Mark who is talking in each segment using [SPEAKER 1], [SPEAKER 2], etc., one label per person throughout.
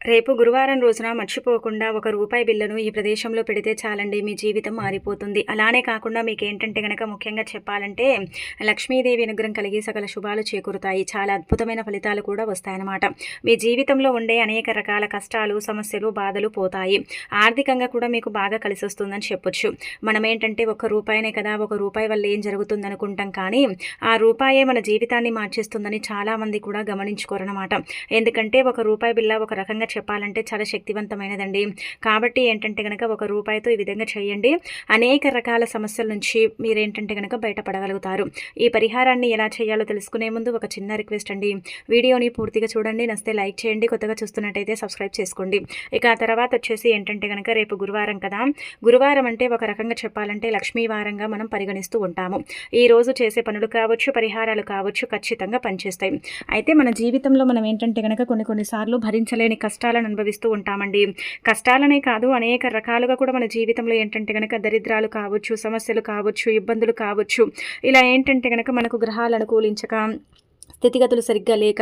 [SPEAKER 1] రేపు గురువారం రోజున మర్చిపోకుండా ఒక రూపాయి బిల్లును ఈ ప్రదేశంలో పెడితే చాలండి, మీ జీవితం మారిపోతుంది. అలానే కాకుండా మీకేంటంటే గనక ముఖ్యంగా చెప్పాలంటే లక్ష్మీదేవి అనుగ్రహం కలిగి సకల శుభాలు చేకూరుతాయి. చాలా అద్భుతమైన ఫలితాలు కూడా వస్తాయన్నమాట. మీ జీవితంలో ఉండే అనేక రకాల కష్టాలు, సమస్యలు, బాధలు పోతాయి. ఆర్థికంగా కూడా మీకు బాగా కలిసి వస్తుందని చెప్పొచ్చు. మనం ఏంటంటే ఒక రూపాయినే కదా, ఒక రూపాయి వల్ల ఏం జరుగుతుంది అనుకుంటాం, కానీ ఆ రూపాయే మన జీవితాన్ని మార్చేస్తుందని చాలామంది కూడా గమనించుకోరన్నమాట. ఎందుకంటే ఒక రూపాయి బిల్ల ఒక రకంగా చెప్పాలంటే చాలా శక్తివంతమైనదండి. కాబట్టి ఏంటంటే గనక ఒక రూపాయితో ఈ విధంగా చేయండి. అనేక రకాల సమస్యల నుంచి మీరేంటంటే గనక బయటపడగలుగుతారు. ఈ పరిహారాన్ని ఎలా చేయాలో తెలుసుకునే ముందు ఒక చిన్న రిక్వెస్ట్ అండి. వీడియోని పూర్తిగా చూడండి, నచ్చితే లైక్ చేయండి, కొత్తగా చూస్తున్నట్టయితే సబ్స్క్రైబ్ చేసుకోండి. ఇక ఆ తర్వాత వచ్చేసి ఏంటంటే గనక రేపు గురువారం కదా. గురువారం అంటే ఒక రకంగా చెప్పాలంటే లక్ష్మీ వారంగా మనం పరిగణిస్తూ ఉంటాము. ఈ రోజు చేసే పనులు కావచ్చు, పరిహారాలు కావచ్చు, ఖచ్చితంగా పనిచేస్తాయి. అయితే మన జీవితంలో మనం ఏంటంటే గనక కొన్నిసార్లు భరించలేని కష్టాలను అనుభవిస్తూ ఉంటామండి. కష్టాలనే కాదు, అనేక రకాలుగా కూడా మన జీవితంలో ఏంటంటే గనక దరిద్రాలు కావచ్చు, సమస్యలు కావచ్చు, ఇబ్బందులు కావచ్చు, ఇలా ఏంటంటే గనక మనకు గ్రహాలు అనుకూలించక, స్థితిగతులు సరిగ్గా లేక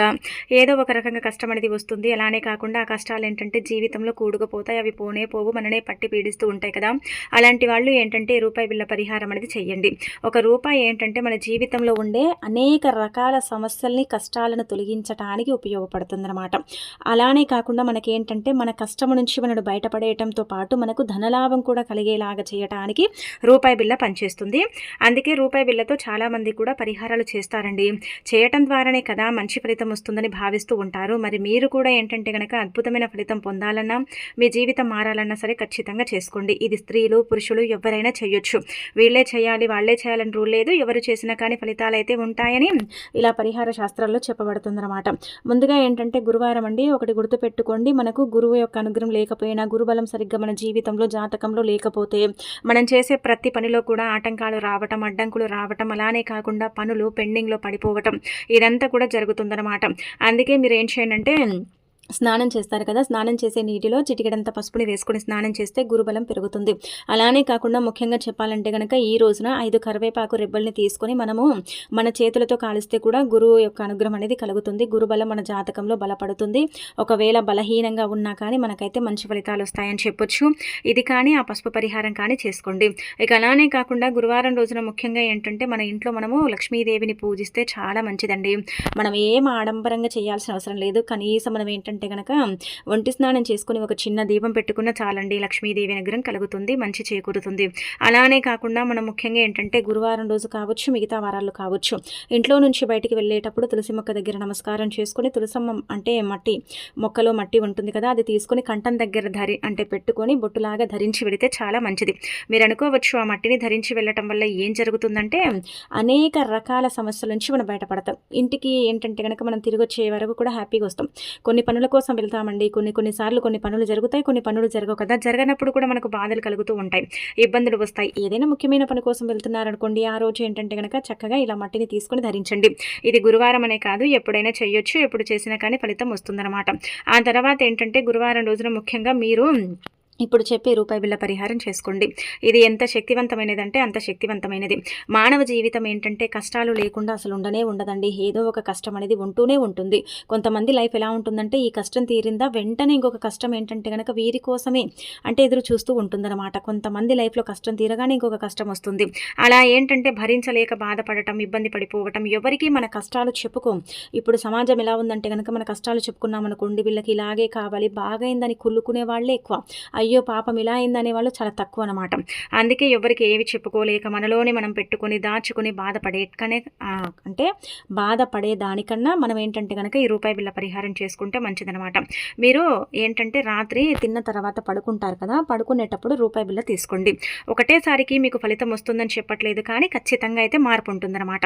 [SPEAKER 1] ఏదో ఒక రకంగా కష్టం అనేది వస్తుంది. అలానే కాకుండా ఆ కష్టాలు ఏంటంటే జీవితంలో కూడుకుపోతాయి. అవి పోనే పోవు, మననే పట్టి పీడిస్తూ ఉంటాయి కదా. అలాంటి వాళ్ళు ఏంటంటే రూపాయి బిళ్ళ పరిహారం అనేది చెయ్యండి. ఒక రూపాయి ఏంటంటే మన జీవితంలో ఉండే అనేక రకాల సమస్యల్ని, కష్టాలను తొలగించడానికి ఉపయోగపడుతుందన్నమాట. అలానే కాకుండా మనకేంటంటే మన కష్టం నుంచి మనడు బయటపడేయటంతో పాటు మనకు ధనలాభం కూడా కలిగేలాగా చేయడానికి రూపాయి బిళ్ళ పనిచేస్తుంది. అందుకే రూపాయి బిళ్ళతో చాలామంది కూడా పరిహారాలు చేస్తారండి. చేయటం ద్వారానే కదా మంచి ఫలితం వస్తుందని భావిస్తూ ఉంటారు. మరి మీరు కూడా ఏంటంటే గనక అద్భుతమైన ఫలితం పొందాలన్నా, మీ జీవితం మారాలన్నా సరే ఖచ్చితంగా చేసుకోండి. ఇది స్త్రీలు, పురుషులు ఎవరైనా చేయొచ్చు. వీళ్ళే చేయాలి, వాళ్ళే చేయాలని రూల్ లేదు. ఎవరు చేసినా కానీ ఫలితాలు అయితే ఉంటాయని ఇలా పరిహార శాస్త్రాల్లో చెప్పబడుతుందన్నమాట. ముందుగా ఏంటంటే గురువారం అండి, ఒకటి గుర్తుపెట్టుకోండి. మనకు గురువు యొక్క అనుగ్రహం లేకపోయినా, గురుబలం సరిగ్గా మన జీవితంలో జాతకంలో లేకపోతే మనం చేసే ప్రతి పనిలో కూడా ఆటంకాలు రావటం, అడ్డంకులు రావటం, అలానే కాకుండా పనులు పెండింగ్లో పడిపోవటం, ఇదంతా కూడా జరుగుతుందన్నమాట. అందుకే మీరు ఏం చేయండి అంటే, స్నానం చేస్తారు కదా, స్నానం చేసే నీటిలో చిటికెడంత పసుపుని వేసుకొని స్నానం చేస్తే గురుబలం పెరుగుతుంది. అలానే కాకుండా ముఖ్యంగా చెప్పాలంటే కనుక ఈ రోజున 5 కరివేపాకు రెబ్బల్ని తీసుకొని మనము మన చేతులతో కాలిస్తే కూడా గురువు యొక్క అనుగ్రహం అనేది కలుగుతుంది. గురుబలం మన జాతకంలో బలపడుతుంది. ఒకవేళ బలహీనంగా ఉన్నా కానీ మనకైతే మంచి ఫలితాలు వస్తాయని చెప్పొచ్చు. ఇది కానీ ఆ పసుపు పరిహారం కానీ చేసుకోండి. ఇక అలానే కాకుండా గురువారం రోజున ముఖ్యంగా ఏంటంటే మన ఇంట్లో మనము లక్ష్మీదేవిని పూజిస్తే చాలా మంచిదండి. మనం ఏం ఆడంబరంగా చేయాల్సిన అవసరం లేదు. కనీసం మనం ఏంటంటే గనక ఒంటి స్నానం చేసుకుని ఒక చిన్న దీపం పెట్టుకున్న చాలండి, లక్ష్మీదేవి అనుగ్రహం కలుగుతుంది, మంచి చేకూరుతుంది. అలానే కాకుండా మనం ముఖ్యంగా ఏంటంటే గురువారం రోజు కావచ్చు, మిగతా వారాలు కావచ్చు, ఇంట్లో నుంచి బయటికి వెళ్ళేటప్పుడు తులసి మొక్క దగ్గర నమస్కారం చేసుకుని, తులసమ్మ అంటే మొక్కలో మట్టి ఉంటుంది కదా, అది తీసుకొని కంఠం దగ్గర పెట్టుకొని బొట్టులాగా ధరించి వెళితే చాలా మంచిది. మీరు అనుకోవచ్చు ఆ మట్టిని ధరించి వెళ్ళటం వల్ల ఏం జరుగుతుందంటే అనేక రకాల సమస్యల నుంచి మనం బయటపడతాం. ఇంటికి ఏంటంటే కనుక మనం తిరిగి వచ్చే వరకు కూడా హ్యాపీగా వస్తాం. కొన్ని పనుల కోసం వెళ్తామండి, కొన్నిసార్లు కొన్ని పనులు జరుగుతాయి, కొన్ని పనులు జరగవు కదా. జరగనప్పుడు కూడా మనకు బాధలు కలుగుతూ ఉంటాయి, ఇబ్బందులు వస్తాయి. ఏదైనా ముఖ్యమైన పని కోసం వెళ్తున్నారనుకోండి, ఆ రోజు ఏంటంటే కనుక చక్కగా ఇలా మట్టిని తీసుకొని ధరించండి. ఇది గురువారం అనే కాదు, ఎప్పుడైనా చేయొచ్చు, ఎప్పుడు చేసినా కానీ ఫలితం వస్తుందన్నమాట. ఆ తర్వాత ఏంటంటే గురువారం రోజున ముఖ్యంగా మీరు ఇప్పుడు చెప్పే రూపాయి బిళ్ళ పరిహారం చేసుకోండి. ఇది ఎంత శక్తివంతమైనదంటే అంత శక్తివంతమైనది. మానవ జీవితం ఏంటంటే కష్టాలు లేకుండా అసలు ఉండనే ఉండదండి. ఏదో ఒక కష్టం అనేది ఉంటూనే ఉంటుంది. కొంతమంది లైఫ్ ఎలా ఉంటుందంటే ఈ కష్టం తీరిందా వెంటనే ఇంకొక కష్టం ఏంటంటే కనుక వీరి కోసమే అంటే ఎదురు చూస్తూ ఉంటుందన్నమాట. కొంతమంది లైఫ్లో కష్టం తీరగానే ఇంకొక కష్టం వస్తుంది. అలా ఏంటంటే భరించలేక బాధపడటం, ఇబ్బంది పడిపోవటం, ఎవరికి మన కష్టాలు చెప్పుకోం. ఇప్పుడు సమాజం ఎలా ఉందంటే కనుక మన కష్టాలు చెప్పుకున్నాం అనుకోండి, వీళ్ళకి ఇలాగే కావాలి, బాగైందని కుళ్ళుకునే వాళ్ళే ఎక్కువ. అయ్యో పాపం ఇలా అయిందనే వాళ్ళు చాలా తక్కువ అనమాట. అందుకే ఎవరికి ఏవి చెప్పుకోలేక మనలోనే మనం పెట్టుకొని దాచుకొని బాధపడే దానికన్నా మనం ఏంటంటే కనుక ఈ రూపాయి బిళ్ళ పరిహారం చేసుకుంటే మంచిదనమాట. మీరు ఏంటంటే రాత్రి తిన్న తర్వాత పడుకుంటారు కదా, పడుకునేటప్పుడు రూపాయి బిళ్ళ తీసుకోండి. ఒకటేసారికి మీకు ఫలితం వస్తుందని చెప్పట్లేదు, కానీ ఖచ్చితంగా అయితే మార్పు ఉంటుందన్నమాట.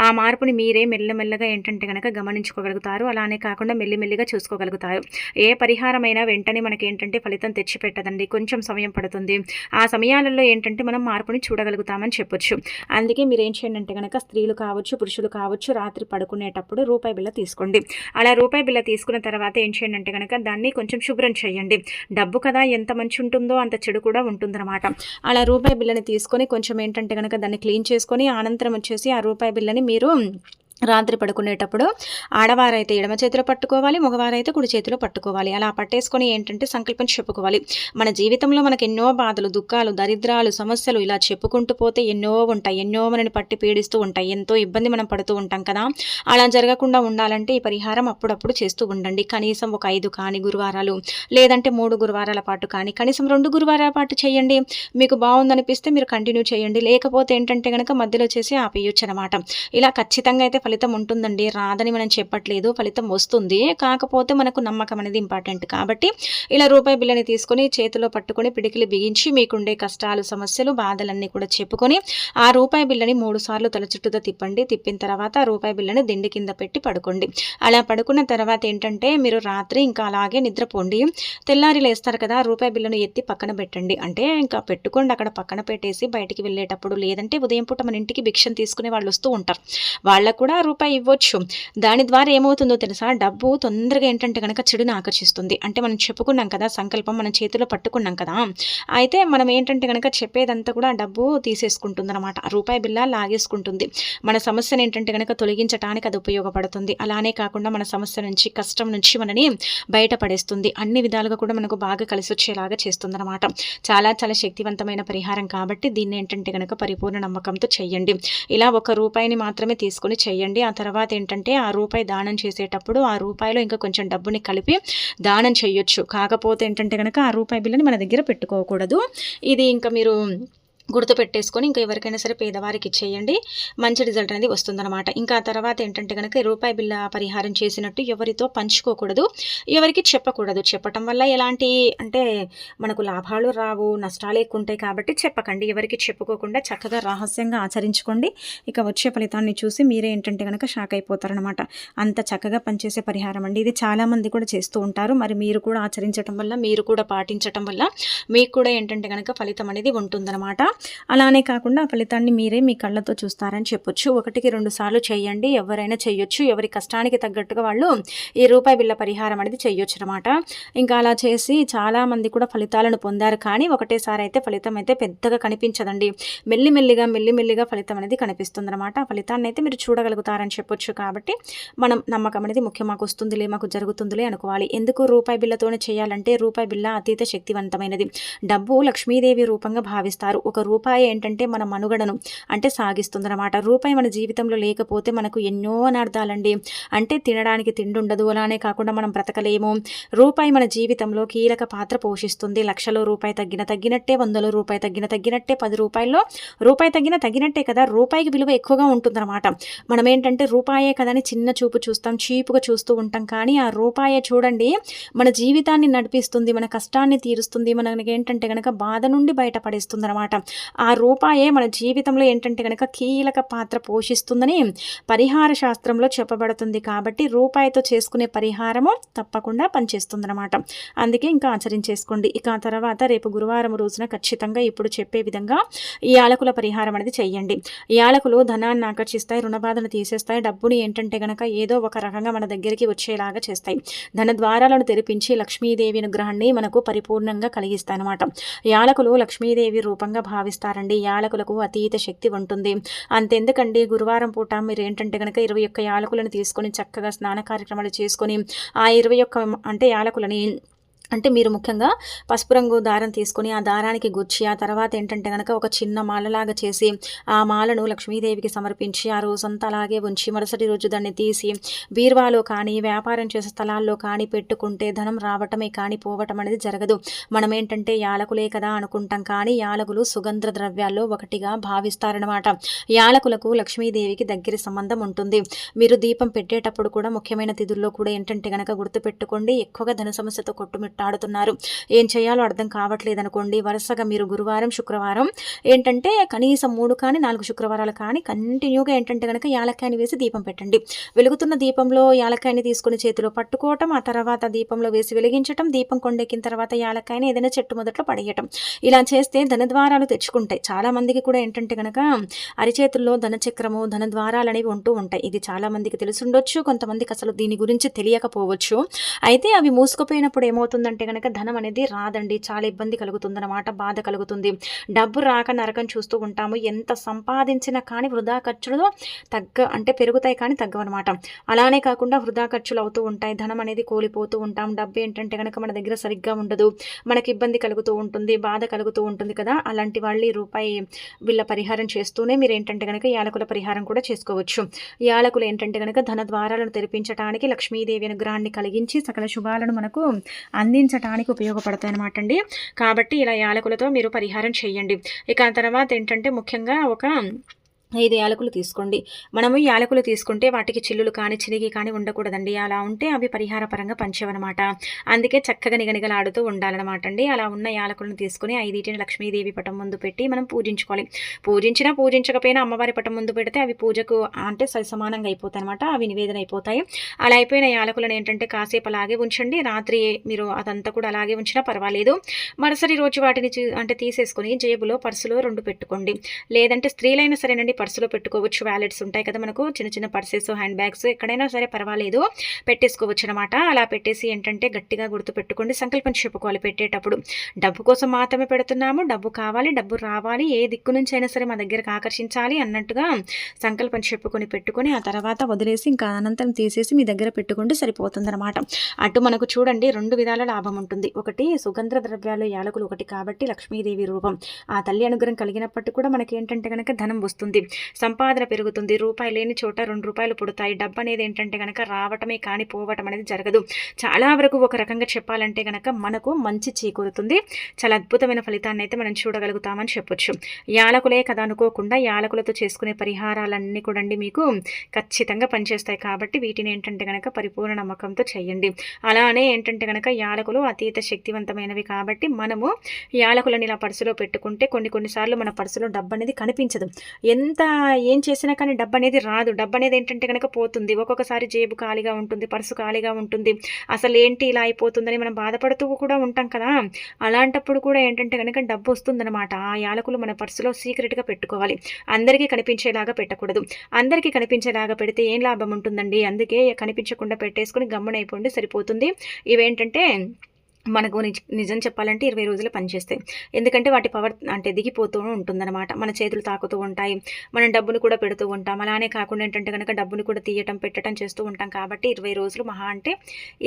[SPEAKER 1] ఆ మార్పుని మీరే మెల్లమెల్లగా ఏంటంటే కనుక గమనించుకోగలుగుతారు. అలానే కాకుండా మెల్లిమెల్లిగా చూసుకోగలుగుతారు. ఏ పరిహారమైనా వెంటనే మనకి ఏంటంటే ఫలితం తెచ్చిపెట్టదు, కొంచెం సమయం పడుతుంది. ఆ సమయాలలో ఏంటంటే మనం మార్పుని చూడగలుగుతామని చెప్పొచ్చు. అందుకే మీరు ఏం చేయండి అంటే కనుక స్త్రీలు కావచ్చు, పురుషులు కావచ్చు, రాత్రి పడుకునేటప్పుడు రూపాయి బిళ్ళ తీసుకోండి. అలా రూపాయి బిళ్ళ తీసుకున్న తర్వాత ఏం చేయండి అంటే కనుక దాన్ని కొంచెం శుభ్రం చేయండి. డబ్బు కదా, ఎంత మంచి ఉంటుందో అంత చెడు కూడా ఉంటుందన్నమాట. అలా రూపాయి బిళ్ళని తీసుకొని కొంచెం ఏంటంటే కనుక దాన్ని క్లీన్ చేసుకొని అనంతరం వచ్చేసి ఆ రూపాయి బిళ్ళని మీరు రాత్రి పడుకునేటప్పుడు ఆడవారైతే ఎడమ చేతిలో పట్టుకోవాలి, మగవారైతే కుడి చేతిలో పట్టుకోవాలి. అలా పట్టేసుకొని ఏంటంటే సంకల్పం చెప్పుకోవాలి. మన జీవితంలో మనకు ఎన్నో బాధలు, దుఃఖాలు, దరిద్రాలు, సమస్యలు ఇలా చెప్పుకుంటూ పోతే ఎన్నో ఉంటాయి. ఎన్నో మనని పట్టి పీడిస్తూ ఉంటాయి. ఎంతో ఇబ్బంది మనం పడుతూ ఉంటాం కదా! అలా జరగకుండా ఉండాలంటే ఈ పరిహారం అప్పుడప్పుడు చేస్తూ ఉండండి. కనీసం ఒక 5 కానీ గురువారాలు, లేదంటే 3 గురువారాల పాటు కానీ, కనీసం 2 గురువారాల పాటు చేయండి. మీకు బాగుందనిపిస్తే మీరు కంటిన్యూ చేయండి. లేకపోతే ఏంటంటే గనక మధ్యలో చేసి ఆపేయొచ్చనమాట. ఇలా ఖచ్చితంగా అయితే ఫలితం ఉంటుందండి. రాదని మనం చెప్పట్లేదు, ఫలితం వస్తుంది. కాకపోతే మనకు నమ్మకం అనేది ఇంపార్టెంట్. కాబట్టి ఇలా రూపాయి బిల్లని తీసుకొని చేతిలో పట్టుకొని పిడికిలి బిగించి మీకుండే కష్టాలు, సమస్యలు, బాధలన్నీ కూడా చెప్పుకొని ఆ రూపాయి బిల్లని 3 సార్లు తల చుట్టూతో తిప్పండి. తిప్పిన తర్వాత ఆ రూపాయి బిల్లని దిండి కింద పెట్టి పడుకోండి. అలా పడుకున్న తర్వాత ఏంటంటే మీరు రాత్రి ఇంకా అలాగే నిద్రపోండి. తెల్లారి లేస్తారు కదా, రూపాయి బిల్లను ఎత్తి పక్కన పెట్టండి. అంటే ఇంకా పెట్టుకోండి, అక్కడ పక్కన పెట్టేసి బయటికి వెళ్ళేటప్పుడు, లేదంటే ఉదయం పూట మన ఇంటికి భిక్షం తీసుకునే వాళ్ళు వస్తూ ఉంటారు, వాళ్ళకు కూడా రూపాయి ఇవ్వచ్చు. దాని ద్వారా ఏమవుతుందో తెలుసా, డబ్బు తొందరగా ఏంటంటే కనుక చెడుని ఆకర్షిస్తుంది. అంటే మనం చెప్పుకున్నాం కదా, సంకల్పం మనం చేతిలో పట్టుకున్నాం కదా, అయితే మనం ఏంటంటే కనుక చెప్పేదంతా కూడా డబ్బు తీసేసుకుంటుంది అనమాట. రూపాయి బిల్ల లాగేసుకుంటుంది. మన సమస్యను ఏంటంటే కనుక తొలగించడానికి అది ఉపయోగపడుతుంది. అలానే కాకుండా మన సమస్య నుంచి, కష్టం నుంచి మనని బయటపడేస్తుంది. అన్ని విధాలుగా కూడా మనకు బాగా కలిసి వచ్చేలాగా చేస్తుంది అనమాట. చాలా చాలా శక్తివంతమైన పరిహారం కాబట్టి దీన్ని ఏంటంటే కనుక పరిపూర్ణ నమ్మకంతో చెయ్యండి. ఇలా 1 రూపాయిని మాత్రమే తీసుకొని చెయ్యండి. ఆ తర్వాత ఏంటంటే ఆ రూపాయి దానం చేసేటప్పుడు ఆ రూపాయిలో ఇంకా కొంచెం డబ్బుని కలిపి దానం చేయొచ్చు. కాకపోతే ఏంటంటే కనుక ఆ రూపాయి బిల్లని మన దగ్గర పెట్టుకోకూడదు. ఇది ఇంకా మీరు గుర్తుపెట్టేసుకొని ఇంకా ఎవరికైనా సరే పేదవారికి ఇచ్చేయండి. మంచి రిజల్ట్ అనేది వస్తుందన్నమాట. ఇంకా ఆ తర్వాత ఏంటంటే కనుక రూపాయి బిళ్ళ పరిహారం చేసినట్టు ఎవరితో పంచుకోకూడదు, ఎవరికి చెప్పకూడదు. చెప్పటం వల్ల ఎలాంటి అంటే మనకు లాభాలు రావు, నష్టాలు ఎక్కువ ఉంటాయి. కాబట్టి చెప్పకండి. ఎవరికి చెప్పుకోకుండా చక్కగా రహస్యంగా ఆచరించుకోండి. ఇక వచ్చే ఫలితాన్ని చూసి మీరే ఏంటంటే కనుక షాక్ అయిపోతారనమాట. అంత చక్కగా పనిచేసే పరిహారం అండి ఇది. చాలామంది కూడా చేస్తూ ఉంటారు. మరి మీరు కూడా ఆచరించడం వల్ల, మీరు కూడా పాటించటం వల్ల మీకు కూడా ఏంటంటే కనుక ఫలితం అనేది ఉంటుందన్నమాట. అలానే కాకుండా ఆ ఫలితాన్ని మీరే మీ కళ్ళతో చూస్తారని చెప్పొచ్చు. 1కి 2 సార్లు చేయండి. ఎవరైనా చేయొచ్చు. ఎవరి కష్టానికి తగ్గట్టుగా వాళ్ళు ఈ రూపాయి బిళ్ళ పరిహారం అనేది చేయొచ్చు అనమాట. ఇంకా అలా చేసి చాలామంది కూడా ఫలితాలను పొందారు. కానీ ఒకటేసారి అయితే ఫలితం అయితే పెద్దగా కనిపించదండి. మెల్లిమెల్లిగా ఫలితం అనేది కనిపిస్తుంది అనమాట. ఆ ఫలితాన్ని అయితే మీరు చూడగలుగుతారని చెప్పొచ్చు. కాబట్టి మనం నమ్మకం అనేది ముఖ్యం. మాకు వస్తుందిలే, మాకు జరుగుతుందిలే అనుకోవాలి. ఎందుకు రూపాయి బిళ్ళతోనే చేయాలంటే రూపాయి బిళ్ళ అతీత శక్తివంతమైనది. డబ్బు లక్ష్మీదేవి రూపంగా భావిస్తారు. ఒక రూపాయి ఏంటంటే మన మనుగడను అంటే సాగిస్తుందన్నమాట. రూపాయి మన జీవితంలో లేకపోతే మనకు ఎన్నో అనార్థాలండి. అంటే తినడానికి తిండి ఉండదు, అలానే కాకుండా మనం బ్రతకలేము. రూపాయి మన జీవితంలో కీలక పాత్ర పోషిస్తుంది. 1,00,000 రూపాయి తగ్గినట్టే, 100 రూపాయి తగ్గినట్టే, 10 రూపాయల్లో రూపాయి తగ్గినట్టే కదా రూపాయికి విలువ ఎక్కువగా ఉంటుందన్నమాట. మనం ఏంటంటే రూపాయే కదా అని చిన్న చూపు చూస్తాం, చీపుగా చూస్తూ ఉంటాం. కానీ ఆ రూపాయే చూడండి మన జీవితాన్ని నడిపిస్తుంది, మన కష్టాన్ని తీరుస్తుంది, మనకి ఏంటంటే కనుక బాధ నుండి బయటపడేస్తుంది అనమాట. ఆ రూపాయే మన జీవితంలో ఏంటంటే కనుక కీలక పాత్ర పోషిస్తుందని పరిహార శాస్త్రంలో చెప్పబడుతుంది. కాబట్టి రూపాయితో చేసుకునే పరిహారము తప్పకుండా పనిచేస్తుందన్నమాట. అందుకే ఇంకా ఆచరించేసుకోండి. ఇక ఆ తర్వాత రేపు గురువారం రోజున ఖచ్చితంగా ఇప్పుడు చెప్పే విధంగా ఈ యాలకుల పరిహారం అనేది చెయ్యండి. యాలకులు ధనాన్ని ఆకర్షిస్తాయి, రుణబాధను తీసేస్తాయి, డబ్బుని ఏంటంటే గనక ఏదో ఒక రకంగా మన దగ్గరికి వచ్చేలాగా చేస్తాయి. ధన ద్వారాలను తెరిపించి లక్ష్మీదేవి అనుగ్రహాన్ని మనకు పరిపూర్ణంగా కలిగిస్తాయి అన్నమాట. యాలకులు లక్ష్మీదేవి రూపంగా భావిస్తారండి. యాలకులకు అతీత శక్తి ఉంటుంది. అంతెందుకండి, గురువారం పూట మీరు ఏంటంటే కనుక 21 యాలకులను తీసుకొని చక్కగా స్నాన కార్యక్రమాలు చేసుకొని ఆ 21 అంటే యాలకులని అంటే మీరు ముఖ్యంగా పసుపు రంగు దారం తీసుకొని ఆ దారానికి గుచ్చి ఆ తర్వాత ఏంటంటే కనుక ఒక చిన్న మాలలాగా చేసి ఆ మాలను లక్ష్మీదేవికి సమర్పించి ఆ రోజంతా అలాగే ఉంచి మరుసటి రోజు దాన్ని తీసి బీరువాలో కానీ వ్యాపారం చేసే స్థలాల్లో కానీ పెట్టుకుంటే ధనం రావటమే కానీ పోవటం అనేది జరగదు. మనం ఏంటంటే యాలకులే కదా అనుకుంటాం, కానీ యాలకులు సుగంధ ద్రవ్యాల్లో ఒకటిగా భావిస్తారనమాట. యాలకులకు లక్ష్మీదేవికి దగ్గర సంబంధం ఉంటుంది. మీరు దీపం పెట్టేటప్పుడు కూడా ముఖ్యమైన తిథుల్లో కూడా ఏంటంటే కనుక గుర్తుపెట్టుకోండి, ఎక్కువగా ధన సమస్యతో ఆడుతున్నారు, ఏం చేయాలో అర్థం కావట్లేదు అనుకోండి, వరుసగా మీరు గురువారం శుక్రవారం ఏంటంటే కనీసం 3 కానీ 4 శుక్రవారాలు కానీ కంటిన్యూగా ఏంటంటే కనుక యాలక్కాయని వేసి దీపం పెట్టండి. వెలుగుతున్న దీపంలో యాలక్కాయని తీసుకుని చేతిలో పట్టుకోవటం, ఆ తర్వాత దీపంలో వేసి వెలిగించటం, దీపం కొండెక్కిన తర్వాత యాలక్కాయని ఏదైనా చెట్టు మొదట్లో పడేయటం. ఇలా చేస్తే ధనద్వారాలు తెచ్చుకుంటాయి. చాలా మందికి కూడా ఏంటంటే కనుక అరిచేతుల్లో ధనచక్రము ధనద్వారాలు అనేవి ఉంటూ ఉంటాయి. ఇది చాలా మందికి తెలుసుండొచ్చు, కొంతమందికి అసలు దీని గురించి తెలియకపోవచ్చు. అయితే అవి మూసుకుపోయినప్పుడు ఏమవుతుంది ఏమవుతుందంటే గనక ధనం అనేది రాదండి. చాలా ఇబ్బంది కలుగుతుందనమాట. బాధ కలుగుతుంది. డబ్బు రాక నరకం చూస్తూ ఉంటాము. ఎంత సంపాదించినా కానీ వృధా ఖర్చులు అంటే పెరుగుతాయి కానీ తగ్గవనమాట. అలానే కాకుండా వృధా ఖర్చులు అవుతూ ఉంటాయి. ధనం అనేది కోల్పోతూ ఉంటాం. డబ్బు ఏంటంటే గనక మన దగ్గర సరిగ్గా ఉండదు. మనకి ఇబ్బంది కలుగుతూ ఉంటుంది. బాధ కలుగుతూ ఉంటుంది కదా! అలాంటి వాళ్ళు ఈ రూపాయి బిళ్ళ పరిహారం చేస్తూనే మీరేంటంటే గనక యాలకుల పరిహారం కూడా చేసుకోవచ్చు. యాలకులు ఏంటంటే గనక ధన ద్వారాలను తెరిపించడానికి, లక్ష్మీదేవి అనుగ్రహాన్ని కలిగించి సకల శుభాలను మనకు అందించటానికి ఉపయోగపడతాయి అనమాట అండి. కాబట్టి ఇలా యాలకులతో మీరు పరిహారం చేయండి. ఇక ఆ తర్వాత ఏంటంటే ముఖ్యంగా ఒక 5 యాలకులు తీసుకోండి. మనము యాలకులు తీసుకుంటే వాటికి చిల్లులు కానీ, చినిగి కానీ ఉండకూడదండి. అలా ఉంటే అవి పరిహార పరంగా పంచేవనమాట. అందుకే చక్కగా నిగనిగలాడుతూ ఉండాలన్నమాట అండి. అలా ఉన్న యాలకులను తీసుకొని 5 లక్ష్మీదేవి పటం ముందు పెట్టి మనం పూజించుకోవాలి. పూజించినా పూజించకపోయినా అమ్మవారి పటం ముందు పెడితే అవి పూజకు అంటే సమానంగా అయిపోతాయి అనమాట. అవి నివేదన అయిపోతాయి. అలా అయిపోయిన యాలకులను ఏంటంటే కాసేపు అలాగే ఉంచండి. రాత్రి మీరు అదంతా కూడా అలాగే ఉంచినా పర్వాలేదు. మరుసటి రోజు వాటిని అంటే తీసేసుకొని జేబులో, పర్సులో 2 పెట్టుకోండి. లేదంటే స్త్రీలైనా సరేనండి పర్సులో పెట్టుకోవచ్చు. వ్యాలెట్స్ ఉంటాయి కదా మనకు, చిన్న చిన్న పర్సెస్, హ్యాండ్ బ్యాగ్స్ ఎక్కడైనా సరే పర్వాలేదు, పెట్టేసుకోవచ్చు అనమాట. అలా పెట్టేసి ఏంటంటే గట్టిగా గుర్తు పెట్టుకోండి. సంకల్పం చెప్పుకోవాలి పెట్టేటప్పుడు. డబ్బు కోసం మాత్రమే పెడుతున్నాము, డబ్బు కావాలి, డబ్బు రావాలి, ఏ దిక్కు నుంచి అయినా సరే మా దగ్గరకు ఆకర్షించాలి అన్నట్టుగా సంకల్పం చెప్పుకొని పెట్టుకొని ఆ తర్వాత వదిలేసి ఇంకా అనంతరం తీసేసి మీ దగ్గర పెట్టుకుంటే సరిపోతుందన్నమాట. అటు మనకు చూడండి 2 విధాల లాభం ఉంటుంది. ఒకటి సుగంధ ద్రవ్యాలు యాలకులు ఒకటి కాబట్టి లక్ష్మీదేవి రూపం. ఆ తల్లి అనుగ్రహం కలిగినప్పటికీ కూడా మనకి ఏంటంటే కనుక ధనం వస్తుంది, సంపాదన పెరుగుతుంది. రూపాయి లేని చోట 2 రూపాయలు పుడతాయి. డబ్బు అనేది ఏంటంటే కనుక రావటమే కానీ పోవటం అనేది జరగదు. చాలా వరకు ఒక రకంగా చెప్పాలంటే కనుక మనకు మంచి చేకూరుతుంది. చాలా అద్భుతమైన ఫలితాన్ని అయితే మనం చూడగలుగుతామని చెప్పొచ్చు. యాలకులే కదా అనుకోకుండా యాలకులతో చేసుకునే పరిహారాలన్నీ కూడా మీకు ఖచ్చితంగా పనిచేస్తాయి. కాబట్టి వీటిని ఏంటంటే కనుక పరిపూర్ణ నమ్మకంతో చేయండి. అలానే ఏంటంటే కనుక యాలకులు అతీత శక్తివంతమైనవి కాబట్టి మనము యాలకులను ఇలా పర్సులో పెట్టుకుంటే కొన్నిసార్లు మన పర్సులో డబ్బు అనేది కనిపించదు. ఎంత ఏం చేసినా కానీ డబ్బు అనేది రాదు. డబ్బు అనేది ఏంటంటే కనుక పోతుంది. ఒక్కొక్కసారి జేబు ఖాళీగా ఉంటుంది, పర్సు ఖాళీగా ఉంటుంది. అసలు ఏంటి ఇలా అయిపోతుందని మనం బాధపడుతూ కూడా ఉంటాం కదా! అలాంటప్పుడు కూడా ఏంటంటే కనుక డబ్బు వస్తుందన్నమాట. ఆ యాలకులు మన పర్సులో సీక్రెట్గా పెట్టుకోవాలి. అందరికీ కనిపించేలాగా పెట్టకూడదు. అందరికీ కనిపించేలాగా పెడితే ఏం లాభం ఉంటుందండి? అందుకే కనిపించకుండా పెట్టేసుకుని గమ్మునైపోండి సరిపోతుంది. ఇవేంటంటే మనకు నిజం చెప్పాలంటే 20 రోజులు పనిచేస్తాయి. ఎందుకంటే వాటి పవర్ అంటే దిగిపోతూ ఉంటుందన్నమాట. మన చేతులు తాకుతూ ఉంటాయి. మనం డబ్బును కూడా పెడుతూ ఉంటాం. అలానే కాకుండా ఏంటంటే కనుక డబ్బును కూడా తీయటం, పెట్టడం చేస్తూ ఉంటాం. కాబట్టి 20 రోజులు మహా అంటే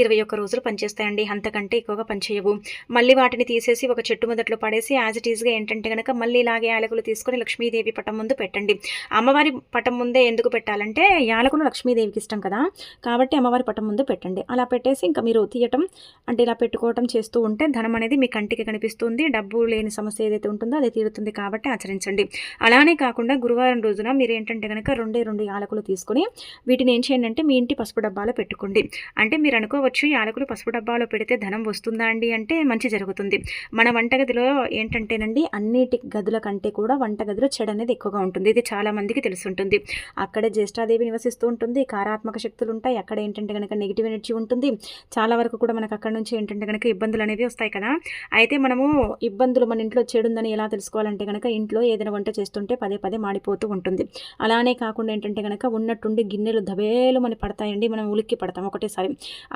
[SPEAKER 1] 21 రోజులు పనిచేస్తాయండి. అంతకంటే ఎక్కువగా పనిచేయవు. మళ్ళీ వాటిని తీసేసి ఒక చెట్టు మొదట్లో పడేసి యాజ్ ఇట్ ఈజ్గా ఏంటంటే కనుక మళ్ళీ ఇలాగే యాలకులు తీసుకొని లక్ష్మీదేవి పటం ముందు పెట్టండి. అమ్మవారి పటం ముందే ఎందుకు పెట్టాలంటే యాలకులు లక్ష్మీదేవికి ఇష్టం కదా! కాబట్టి అమ్మవారి పటం ముందు పెట్టండి. అలా పెట్టేసి ఇంకా మీరు తీయటం అంటే ఇలా పెట్టుకోవటం చేస్తూ ఉంటే ధనం అనేది మీ కంటికి కనిపిస్తుంది. డబ్బు లేని సమస్య ఏదైతే ఉంటుందో అది తీరుతుంది. కాబట్టి ఆచరించండి. అలానే కాకుండా గురువారం రోజున మీరు ఏంటంటే కనుక 2 యాలకులు తీసుకొని వీటిని ఏం చేయండి అంటే మీ ఇంటి పసుపు డబ్బాలో పెట్టుకోండి. అంటే మీరు అనుకోవచ్చు యాలకులు పసుపు డబ్బాలో పెడితే ధనం వస్తుందా అండి అంటే మంచి జరుగుతుంది. మన వంటగదిలో ఏంటంటేనండి అన్నిటి గదుల కంటే కూడా వంటగదిలో చెడు అనేది ఎక్కువగా ఉంటుంది. ఇది చాలా మందికి తెలుసుంటుంది. అక్కడే జ్యేష్ఠాదేవి నివసిస్తూ ఉంటుంది. కారాత్మక శక్తులు ఉంటాయి. అక్కడ ఏంటంటే కనుక నెగిటివ్ ఎనర్జీ ఉంటుంది. చాలా వరకు కూడా మనకు అక్కడ నుంచి ఏంటంటే కనుక ఇబ్బందులు అనేవి వస్తాయి కదా! అయితే మనము ఇబ్బందులు మన ఇంట్లో చెడుందని ఎలా తెలుసుకోవాలంటే కనుక ఇంట్లో ఏదైనా వంట చేస్తుంటే పదే మాడిపోతూ ఉంటుంది. అలానే కాకుండా ఏంటంటే కనుక ఉన్నట్టుండి గిన్నెలు దబేలు మన పడతాయండి. మనం ఉలిక్కి పడతాం ఒకటేసారి.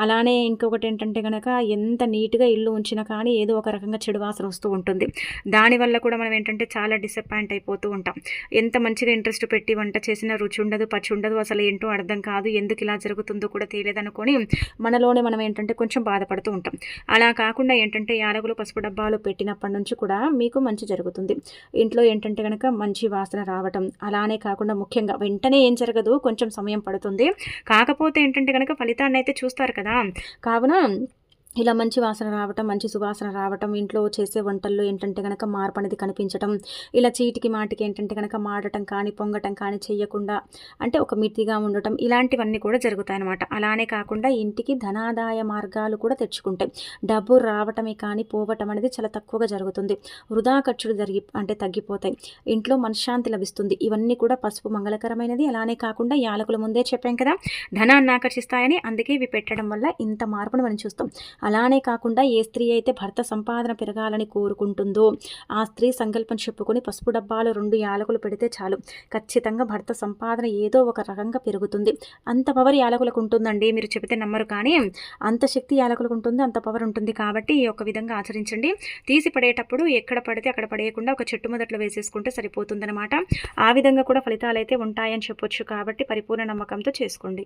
[SPEAKER 1] అలానే ఇంకొకటి ఏంటంటే కనుక ఎంత నీట్గా ఇల్లు ఉంచినా కానీ ఏదో ఒక రకంగా చెడు వాసన వస్తూ ఉంటుంది. దానివల్ల కూడా మనం ఏంటంటే చాలా డిసప్పాయింట్ అయిపోతూ ఉంటాం. ఎంత మంచిగా ఇంట్రెస్ట్ పెట్టి వంట చేసినా రుచి ఉండదు, పచ్చి ఉండదు, అసలు ఏంటో అర్థం కాదు, ఎందుకు ఇలా జరుగుతుందో కూడా తెలియదనుకొని మనలోనే మనం ఏంటంటే కొంచెం బాధపడుతూ ఉంటాం. అలా కాకుండా ఏంటంటే యాలకులు పసుపు డబ్బాలు పెట్టినప్పటి నుంచి కూడా మీకు మంచి జరుగుతుంది. ఇంట్లో ఏంటంటే కనుక మంచి వాసన రావటం, అలానే కాకుండా ముఖ్యంగా వెంటనే ఏం జరగదు, కొంచెం సమయం పడుతుంది. కాకపోతే ఏంటంటే కనుక ఫలితాన్ని అయితే చూస్తారు కదా! కావున ఇలా మంచి వాసన రావటం, మంచి సువాసన రావటం, ఇంట్లో చేసే వంటల్లో ఏంటంటే కనుక మార్పు అనేది కనిపించటం, ఇలా చీటికి మాటికి ఏంటంటే కనుక మాడటం కానీ పొంగటం కానీ చేయకుండా అంటే ఒక మితిగా ఉండటం, ఇలాంటివన్నీ కూడా జరుగుతాయన్నమాట. అలానే కాకుండా ఇంటికి ధనాదాయ మార్గాలు కూడా తెచ్చుకుంటాయి. డబ్బు రావటమే కానీ పోవటం అనేది చాలా తక్కువగా జరుగుతుంది. వృధా ఖర్చులు తగ్గిపోతాయి. ఇంట్లో మనశ్శాంతి లభిస్తుంది. ఇవన్నీ కూడా పసుపు మంగళకరమైనది. అలానే కాకుండా యాలకుల ముందే చెప్పాం కదా ధనాన్ని ఆకర్షిస్తాయని, అందుకే ఇవి పెట్టడం వల్ల ఇంత మార్పును మనం చూస్తాం. అలానే కాకుండా ఏ స్త్రీ అయితే భర్త సంపాదన పెరగాలని కోరుకుంటుందో ఆ స్త్రీ సంకల్పం చెప్పుకొని పసుపు డబ్బాలో 2 యాలకులు పెడితే చాలు, ఖచ్చితంగా భర్త సంపాదన ఏదో ఒక రకంగా పెరుగుతుంది. అంత పవర్ యాలకులకు ఉంటుందండి. మీరు చెబితే నమ్మరు కానీ అంత శక్తి యాలకులకు ఉంటుంది, అంత పవర్ ఉంటుంది. కాబట్టి ఈ యొక్క విధంగా ఆచరించండి. తీసి పడేటప్పుడు ఎక్కడ పడితే అక్కడ పడేయకుండా ఒక చెట్టు మొదట్లో వేసేసుకుంటే సరిపోతుందన్నమాట. ఆ విధంగా కూడా ఫలితాలు అయితే ఉంటాయని చెప్పొచ్చు. కాబట్టి పరిపూర్ణ నమ్మకంతో చేసుకోండి.